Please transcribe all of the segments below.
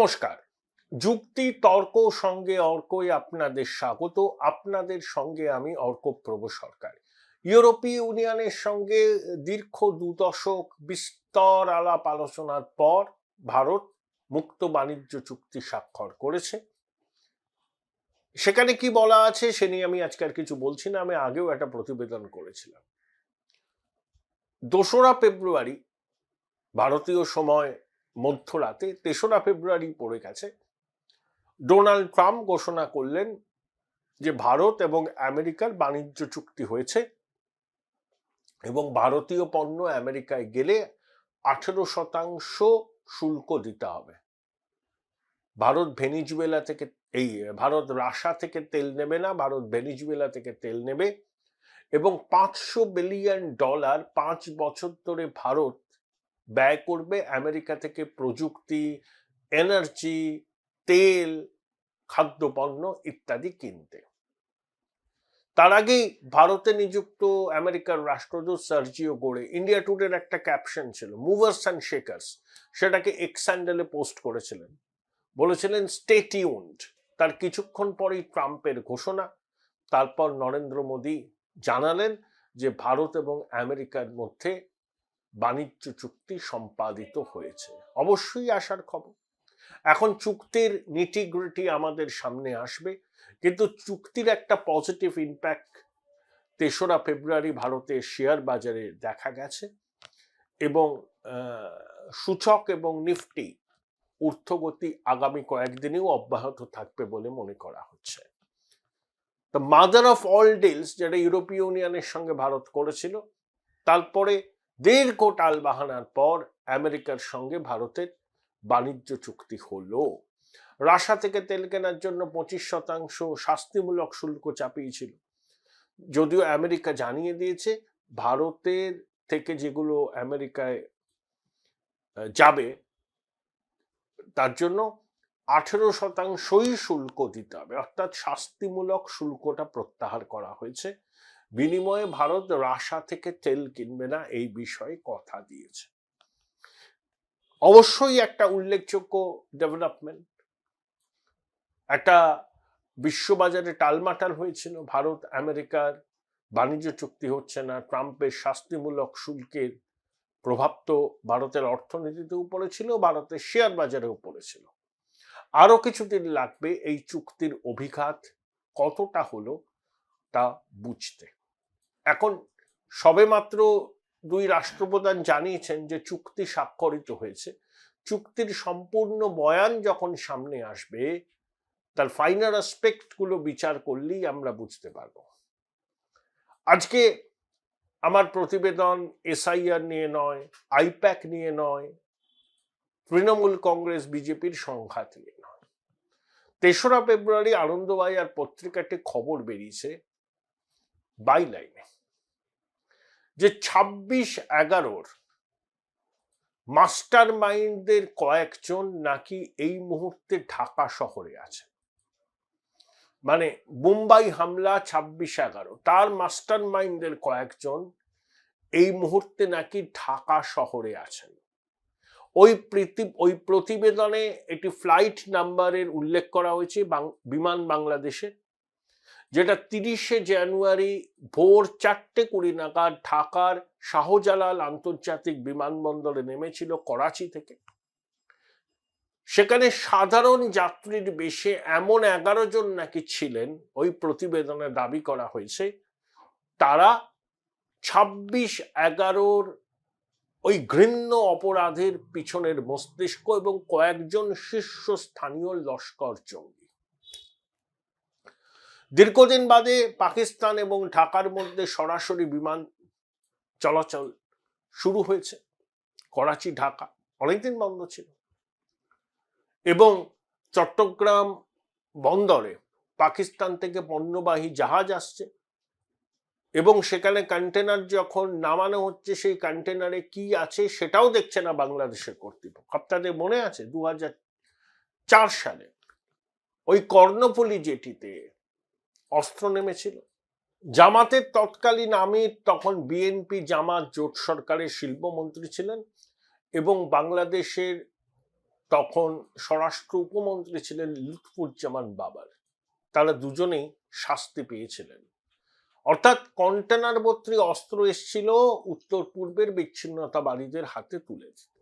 নমস্কার। যুক্তি তর্ক সঙ্গে অর্কই আপনাদের স্বাগত। আপনাদের সঙ্গে আমি অর্কপ্রভ সরকার। ইউরোপীয় ইউনিয়নের সঙ্গে দীর্ঘ 2 দশক বিস্তর আলাপ আলোচনার পর ভারত মুক্ত বাণিজ্য চুক্তি স্বাক্ষর করেছে। সেখানে কি বলা আছে সে নিয়ে আমি আজকে আর কিছু বলছি না, আমি আগেও একটা প্রতিবেদন করেছিলাম। 2রা ফেব্রুয়ারি ভারতীয় সময় মধ্যরাতে, 3রা ফেব্রুয়ারি পড়ে গেছে, ডোনাল্ড ট্রাম্প ঘোষণা করলেন যে ভারত এবং আমেরিকার বাণিজ্য চুক্তি হয়েছে এবং ভারতীয় পণ্য আমেরিকায় গেলে 18% শুল্ক দিতে হবে। ভারত রাশিয়া থেকে তেল নেবে না, ভারত ভেনিজুয়েলা থেকে তেল নেবে এবং $500 বিলিয়ন 5 বছর ধরে ভারত ব্যয় করবে আমেরিকা থেকে প্রযুক্তি, এনার্জি, তেল, খাদ্যপণ্য ইত্যাদি কিনতে। তার আগেই ভারতে নিযুক্ত আমেরিকার রাষ্ট্রদূত সার্জিও গোরে ইন্ডিয়া টুডের একটা ক্যাপশন ছিল, মুভার্স অ্যান্ড শেকার্স, সেটাকে এক্স হ্যান্ডেলে পোস্ট করেছিলেন, বলেছিলেন স্টে টিউনড। তার কিছুক্ষণ পরেই ট্রাম্পের ঘোষণা। তারপর নরেন্দ্র মোদী জানালেন যে ভারত এবং আমেরিকার মধ্যে বাণিজ্য চুক্তি সম্পাদিত হয়েছে। অবশ্যই আসার খবর। এখন চুক্তির নিটিগ্রিটি আমাদের সামনে আসবে, কিন্তু চুক্তির একটা পজিটিভ ইম্প্যাক্ট 3রা ফেব্রুয়ারি ভারতের শেয়ার বাজারে দেখা গেছে এবং সূচক এবং নিফটি ঊর্ধ্বগতি আগামী কয়েকদিনেও অব্যাহত থাকবে বলে মনে করা হচ্ছে। The mother of all deals, যেটা ইউরোপীয় ইউনিয়নের সঙ্গে ভারত করেছিল, তারপরে দীর্ঘ টালবাহানার পর আমেরিকার সঙ্গে ভারতের বাণিজ্য চুক্তি হলো। রাশিয়া থেকে তেল কেনার জন্য 25% শাস্তিমূলক শুল্ক চাপিয়েছিল, যদিও আমেরিকা জানিয়ে দিয়েছে ভারতের থেকে যেগুলো আমেরিকায় যাবে তার জন্য 18%ই শুল্ক দিতে হবে, অর্থাৎ শাস্তিমূলক শুল্কটা প্রত্যাহার করা হয়েছে। বিনিময়ে ভারত রাশিয়া থেকে তেল কিনবে না, এই বিষয়ে কথা দিয়েছে। অবশ্যই একটা উল্লেখযোগ্য ডেভেলপমেন্ট। একটা বিশ্ববাজারে টালমাটাল হয়েছিল, ভারত আমেরিকার বাণিজ্য চুক্তি হচ্ছে না, ট্রাম্পের শাস্তিমূলক শুল্কের প্রভাব তো ভারতের অর্থনীতিতে উপরে ছিল, ভারতের শেয়ার বাজারে উপরে ছিল। আরো কিছুদিন লাগবে এই চুক্তির অভিঘাত কতটা হলো তা বুঝতে। এখন সবেমাত্র 2 রাষ্ট্রপ্রধান জানিয়েছেন যে চুক্তি স্বাক্ষরিত হয়েছে। চুক্তির সম্পূর্ণ বয়ান যখন সামনে আসবে, তার ফাইনাল অ্যাসপেক্ট গুলো বিচার করলেই আমরা বুঝতে পারবো। আজকে আমার প্রতিবেদন এসআইআর নিয়ে নয়, আইপ্যাক নিয়ে নয়, তৃণমূল কংগ্রেস বিজেপির সংঘাত নিয়ে নয়। 3রা ফেব্রুয়ারি আনন্দবাজার পত্রিকাতে খবর বেরিয়েছে বাইলাইনে যে 26/11 মাস্টার মাইন্ডদের কয়েকজন নাকি এই মুহূর্তে ঢাকা শহরে আছে। মানে মুম্বাই হামলা 26/11, তার মাস্টার মাইন্ডদের কয়েকজন এই মুহূর্তে নাকি ঢাকা শহরে আছেন। ওই প্রতিবেদনে একটি ফ্লাইট নাম্বারের উল্লেখ করা হয়েছে, বিমান বাংলাদেশের, যেটা 30শে জানুয়ারি ভোর 4:20 নাগাদ ঢাকার শাহজালাল আন্তর্জাতিক বিমানবন্দরে নেমেছিল করাচি থেকে। সেখানে সাধারণ যাত্রীর বেশে এমন 11 জন নাকি ছিলেন, ওই প্রতিবেদনে দাবি করা হয়েছে তারা 26/11 ওই ঘৃণ্য অপরাধের পিছনের মস্তিষ্ক এবং কয়েকজন শীর্ষস্থানীয় লস্কর জঙ্গি। দীর্ঘদিন বাদে পাকিস্তান এবং ঢাকার মধ্যে সরাসরি বিমান চলাচল শুরু হয়েছে। করাচি ঢাকা অনেকদিন বন্ধ ছিল এবং চট্টগ্রাম বন্দরে পাকিস্তান থেকে পণ্যবাহী জাহাজ আসছে এবং সেখানে কন্টেনার যখন নামানো হচ্ছে, সেই কন্টেনারে কি আছে সেটাও দেখছে না বাংলাদেশের কর্তৃপক্ষ। আপনাদের মনে আছে 2004 সালে ওই কর্ণফুলী জেটিতে অস্ত্র নেমেছিল। জামাতের তৎকালীন আমির, তখন বিএনপি জামাত জোট সরকারের শিল্পমন্ত্রী ছিলেন এবং বাংলাদেশের তখন স্বরাষ্ট্র উপমন্ত্রী ছিলেন লুৎফুজ্জামান বাবার। তারা দুজনেই শাস্তি পেয়েছিলেন। অর্থাৎ কন্টেনার ভর্তি অস্ত্র এসেছিল উত্তর পূর্বের বিচ্ছিন্নতাবাদীদের হাতে তুলে দিতে।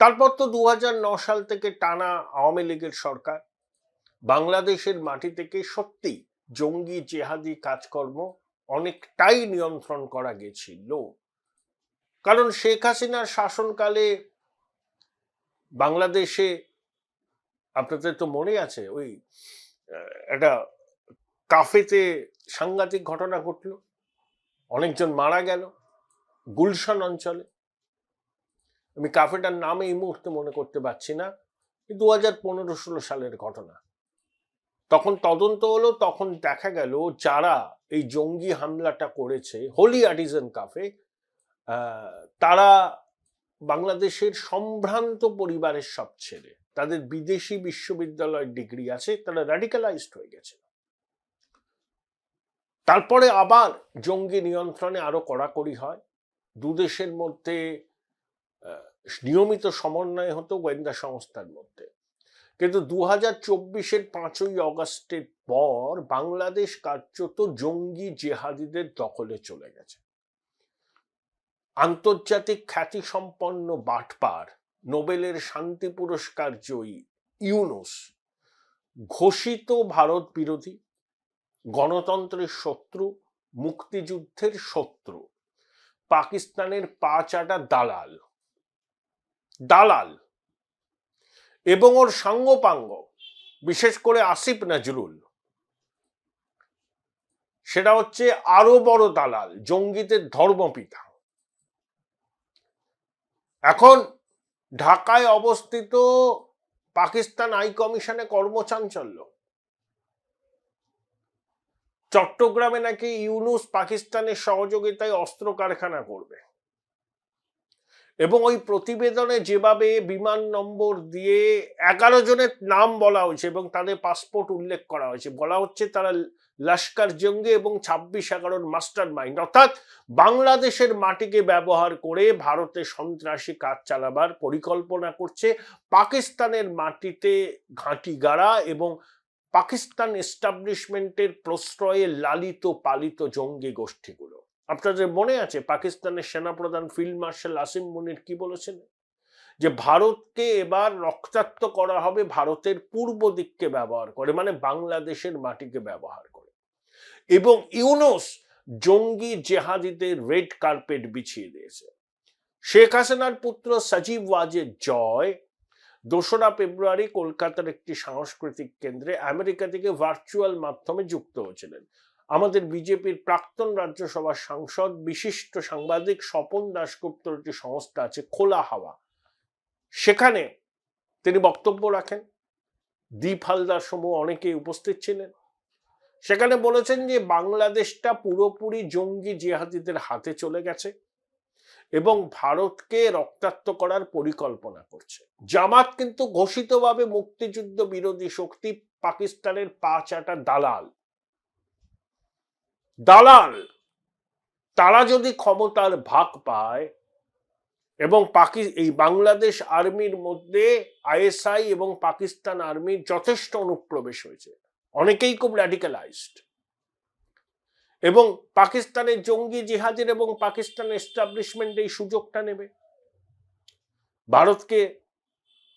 তারপর তো 2009 সাল থেকে টানা আওয়ামী লীগের সরকার। বাংলাদেশের মাটি থেকে সত্যি জঙ্গি জেহাদি কাজকর্ম অনেকটাই নিয়ন্ত্রণ করা গেছিল। কারণ শেখ হাসিনার শাসনকালে বাংলাদেশে, আপনাদের তো মনে আছে, ওই একটা কাফেতে সাংঘাতিক ঘটনা ঘটল, অনেকজন মারা গেল গুলশান অঞ্চলে। আমি কাফেটার নাম এই মুহূর্তে মনে করতে পারছি না, 2015-16 সালের ঘটনা। তখন তদন্ত হলো, তখন দেখা গেল যারা এই জঙ্গি হামলাটা করেছে হোলি আর্টিজান কাফে, তারা বাংলাদেশের সম্ভ্রান্ত পরিবারের সব ছেলে, তাদের বিদেশি বিশ্ববিদ্যালয়ের ডিগ্রি আছে, তারা র্যাডিক্যালাইজড হয়ে গেছে। তারপরে আবার জঙ্গি নিয়ন্ত্রণে আরো কড়াকড়ি হয়, দুদেশের মধ্যে নিয়মিত সমন্বয় হতো গোয়েন্দা সংস্থার মধ্যে। কিন্তু 2024-এর 5ই অগস্টের পর বাংলাদেশ কার্যত জঙ্গি জেহাদিদের দখলে চলে গেছে। আন্তর্জাতিক খ্যাতিসম্পন্ন বাটপার, নোবেলের শান্তি পুরস্কার জয়ী ইউনুস ঘোষিত ভারত বিরোধী, গণতন্ত্রের শত্রু, মুক্তিযুদ্ধের শত্রু, পাকিস্তানের পা চাটা দালাল দালাল এবং ওর সাঙ্গপাঙ্গ, বিশেষ করে আসিফ নজরুল, সেটা হচ্ছে আরো বড় দালাল, জঙ্গিদের ধর্মপিতা। এখন ঢাকায় অবস্থিত পাকিস্তান হাই কমিশনে কর্মচাঞ্চল্য। চট্টগ্রামে নাকি ইউনুস পাকিস্তানের সহযোগিতায় অস্ত্র কারখানা করবে, এবং ওই প্রতিবেদনে যেভাবে বিমান নম্বর দিয়ে 11 জনের নাম বলা হয়েছে এবং তাদের পাসপোর্ট উল্লেখ করা হয়েছে, বলা হচ্ছে তারা লস্কর জঙ্গি এবং 26/11 মাস্টার মাইন্ড, অর্থাৎ বাংলাদেশের মাটিকে ব্যবহার করে ভারতে সন্ত্রাসী কাজ চালাবার পরিকল্পনা করছে পাকিস্তানের মাটিতে ঘাঁটি গাড়া এবং পাকিস্তান এস্টাবলিশমেন্টের প্রশ্রয়ে লালিত পালিত জঙ্গি গোষ্ঠীগুলো। আপনাদের মনে আছে পাকিস্তানের সেনাপ্রধান ফিল্ড মার্শাল আসিম মুনির কি বলেছেন, যে ভারতকে এবার রক্তাক্ত করা হবে ভারতের পূর্ব দিককে ব্যবহার করে, মানে বাংলাদেশের মাটিকে ব্যবহার করে। এবং ইউনুস জঙ্গি জেহাদিদের রেড কার্পেট বিছিয়ে দিয়েছে। শেখ হাসিনার পুত্র সজীব ওয়াজেদ জয় 2রা ফেব্রুয়ারি কলকাতার একটি সাংস্কৃতিক কেন্দ্রে আমেরিকা থেকে ভার্চুয়াল মাধ্যমে যুক্ত হয়েছিলেন। আমাদের বিজেপির প্রাক্তন রাজ্যসভার সাংসদ বিশিষ্ট সাংবাদিক স্বপন দাশগুপ্তর একটি সংস্থা আছে খোলা হাওয়া, সেখানে তিনি বক্তব্য রাখেন। দীপ হালদার সমূহ অনেকেই উপস্থিত ছিলেন। সেখানে বলেছেন যে বাংলাদেশটা পুরোপুরি জঙ্গি জিহাদিদের হাতে চলে গেছে এবং ভারতকে রক্তাক্ত করার পরিকল্পনা করছে। জামাত কিন্তু ঘোষিতভাবে মুক্তিযুদ্ধ বিরোধী শক্তি, পাকিস্তানের পা চাটা দালাল। তারা যদি ক্ষমতার ভাগ পায় এবং এই বাংলাদেশ আর্মির মধ্যে আইএসআই এবং পাকিস্তান আর্মির যথেষ্ট অনুপ্রবেশ হয়েছে, অনেকেই খুব র্যাডিক্যালাইজড, এবং পাকিস্তানের জঙ্গি জিহাদের এবং পাকিস্তান এস্টাবলিশমেন্ট এই সুযোগটা নেবে, ভারতকে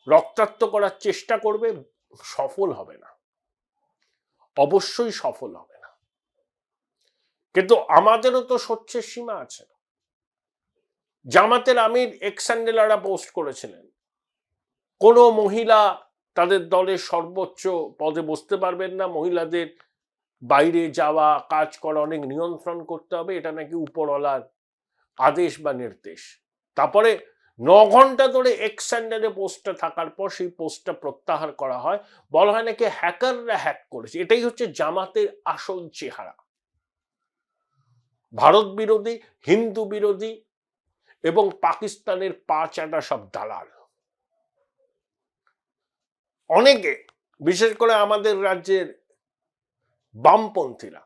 রক্তাক্ত করার চেষ্টা করবে, সফল হবে না, অবশ্যই সফল হবে না। কিন্তু আমাদেরও তো সহ্যের সীমা আছে। জামাতের আমির এক্সান্ডেলারা পোস্ট করেছিলেন কোন মহিলা তাদের দলের সর্বোচ্চ পদে বসতে পারবেন না, মহিলাদের বাইরে যাওয়া কাজ করা অনেক নিয়ন্ত্রণ করতে হবে, এটা নাকি উপরওয়ালার আদেশ বা নির্দেশ। তারপরে 9 ঘন্টা ধরে এক্সান্ডারে পোস্টটা থাকার পর সেই পোস্টটা প্রত্যাহার করা হয়, বলা হয় নাকি হ্যাকাররা হ্যাক করেছে। এটাই হচ্ছে জামাতের আসল চেহারা, ভারত বিরোধী, হিন্দু বিরোধী এবং পাকিস্তানের পা চাটা সব দালাল। অনেকে, বিশেষ করে আমাদের রাজ্যের বামপন্থীরা,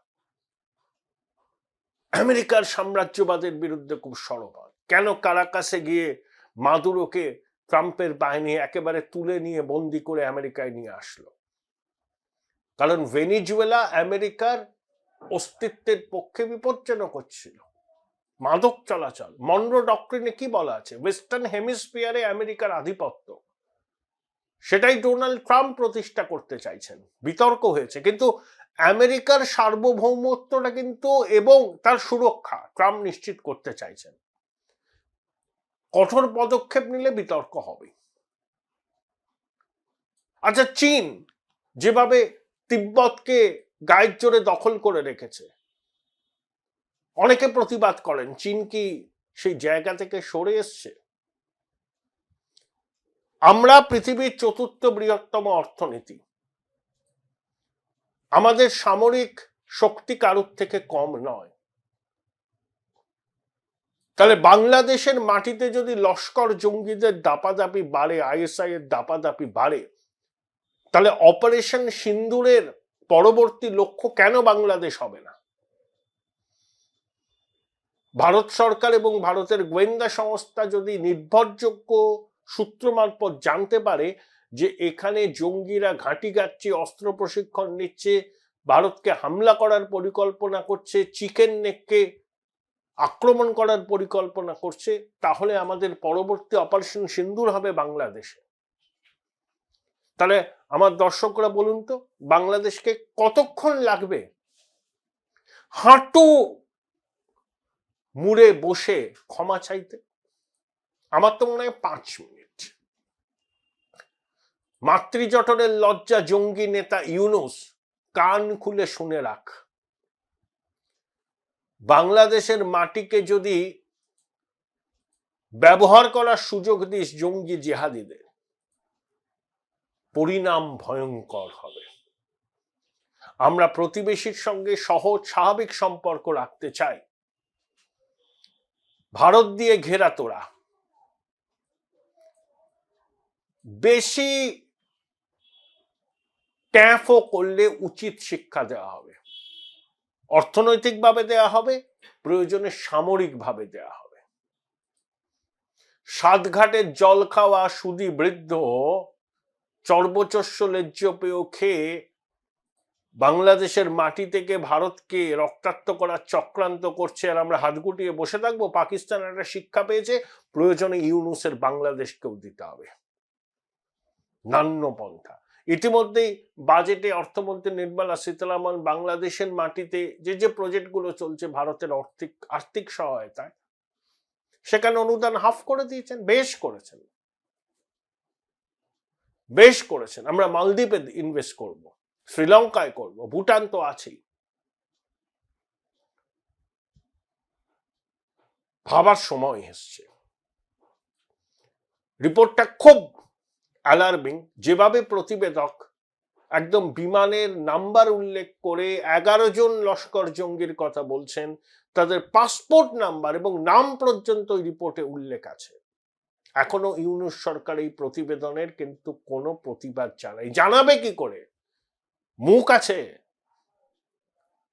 আমেরিকার সাম্রাজ্যবাদের বিরুদ্ধে খুব সরব হয়। কেন কারাকাসে গিয়ে মাদুরোকে ট্রাম্পের বাহিনী একেবারে তুলে নিয়ে বন্দি করে আমেরিকায় নিয়ে আসলো। কারণ ভেনিজুয়েলা আমেরিকার অস্তিত্বের পক্ষে বিপজ্জনক হচ্ছিল। মাদক চলাচল, মনরো ডক্ট্রিনে কি বলা আছে, ওয়েস্টার্ন হেমিস্ফিয়ারে আমেরিকার আধিপত্য, সেটাই ডোনাল্ড ট্রাম্প প্রতিষ্ঠা করতে চাইছেন। বিতর্ক হয়েছে, কিন্তু আমেরিকার সার্বভৌমত্বটা কিন্তু এবং তার সুরক্ষা ট্রাম্প নিশ্চিত করতে চাইছেন। কঠোর পদক্ষেপ নিলে বিতর্ক হবে। আচ্ছা, চীন যেভাবে তিব্বতকে গায়ের জোরে দখল করে রেখেছে, অনেকে প্রতিবাদ করেন চীন কি সেই জায়গা থেকে সরে এসছে? আমরা পৃথিবীর চতুর্থ বৃহত্তম অর্থনীতি, আমাদের সামরিক শক্তি কারুর থেকে কম নয়। তাহলে বাংলাদেশের মাটিতে যদি লস্কর জঙ্গিদের দাপাদাপি বাড়ে, আইএসআই এর দাপাদাপি বাড়ে, তাহলে অপারেশন সিন্দুরের পরবর্তী লক্ষ্য কেন বাংলাদেশ হবে না? ভারত সরকার এবং ভারতের গোয়েন্দা সংস্থা যদি নির্ভরযোগ্য সূত্র মারফত জানতে পারে যে এখানে জঙ্গিরা ঘাঁটি গাচ্ছে, অস্ত্র প্রশিক্ষণ নিচ্ছে, ভারতকে হামলা করার পরিকল্পনা করছে, চিকেন নেককে আক্রমণ করার পরিকল্পনা করছে, তাহলে আমাদের পরবর্তী অপারেশন সিন্দুর হবে বাংলাদেশে। তাহলে আমার দর্শকরা বলুন তো, বাংলাদেশকে কতক্ষণ লাগবে হাঁটু মুড়ে বসে ক্ষমা চাইতে? আমার তো মনে হয় 5 মিনিট। মাতৃজঠরের লজ্জা জঙ্গি নেতা ইউনূস, কান খুলে শুনে রাখ। বাংলাদেশের মাটিকে যদি ব্যবহার করার সুযোগ দিস জঙ্গি জিহাদিদের, পরিণাম ভয়ঙ্কর হবে। আমরা প্রতিবেশীর সঙ্গে সহজ স্বাভাবিক সম্পর্ক রাখতে চাই। ভারত দিয়ে ঘেরা তোরা, বেশি ট্যাফও করলে উচিত শিক্ষা দেওয়া হবে, অর্থনৈতিকভাবে দেওয়া হবে, প্রয়োজনে সামরিকভাবে দেওয়া হবে। সাতঘাটের জল খাওয়া সুদী বৃদ্ধ চর্বচস্য লেজ্জ পেয় খেয়ে বাংলাদেশের মাটি থেকে ভারতকে রক্তাক্ত করার চক্রান্ত করছে, আর আমরা হাত গুটিয়ে বসে থাকবো? পাকিস্তান একটা শিক্ষা পেয়েছে, প্রয়োজনে ইউনূসের বাংলাদেশকেও দিতে হবে নান্য পন্থা। ইতিমধ্যেই বাজেটে অর্থমন্ত্রী নির্মলা সীতারামন বাংলাদেশের মাটিতে যে প্রজেক্টগুলো চলছে ভারতের আর্থিক সহায়তায়, সেখানে অনুদান হাফ করে দিয়েছেন। বেশ করেছেন। আমরা মালদ্বীপে ইনভেস্ট করব, শ্রীলঙ্কায় করব, ভুটান তো আছেই। ভাবার সময় এসছে। রিপোর্টটা খুব অ্যালার্মিং। যেভাবে প্রতিবেদক একদম বিমানের নাম্বার উল্লেখ করে 11 জন লস্কর জঙ্গির কথা বলছেন, তাদের পাসপোর্ট নাম্বার এবং নাম পর্যন্ত রিপোর্টে উল্লেখ আছে। এখনো ইউনূস সরকার এই প্রতিবেদনের কিন্তু কোনো প্রতিবাদ জানাবে কি করে? মুখ আছে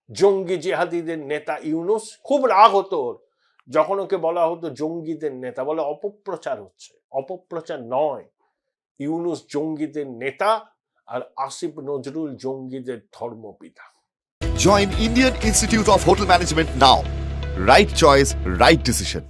জঙ্গি জিহাদিদের নেতা ইউনূস। খুব রাগ হতো যখন ওকে বলা হতো জঙ্গিদের নেতা, বলে অপপ্রচার হচ্ছে। অপপ্রচার নয়, ইউনূস জঙ্গিদের নেতা আর আসিফ নজরুল জঙ্গিদের ধর্মপিতা। Join Indian Institute of Hotel Management now. Right choice, right decision.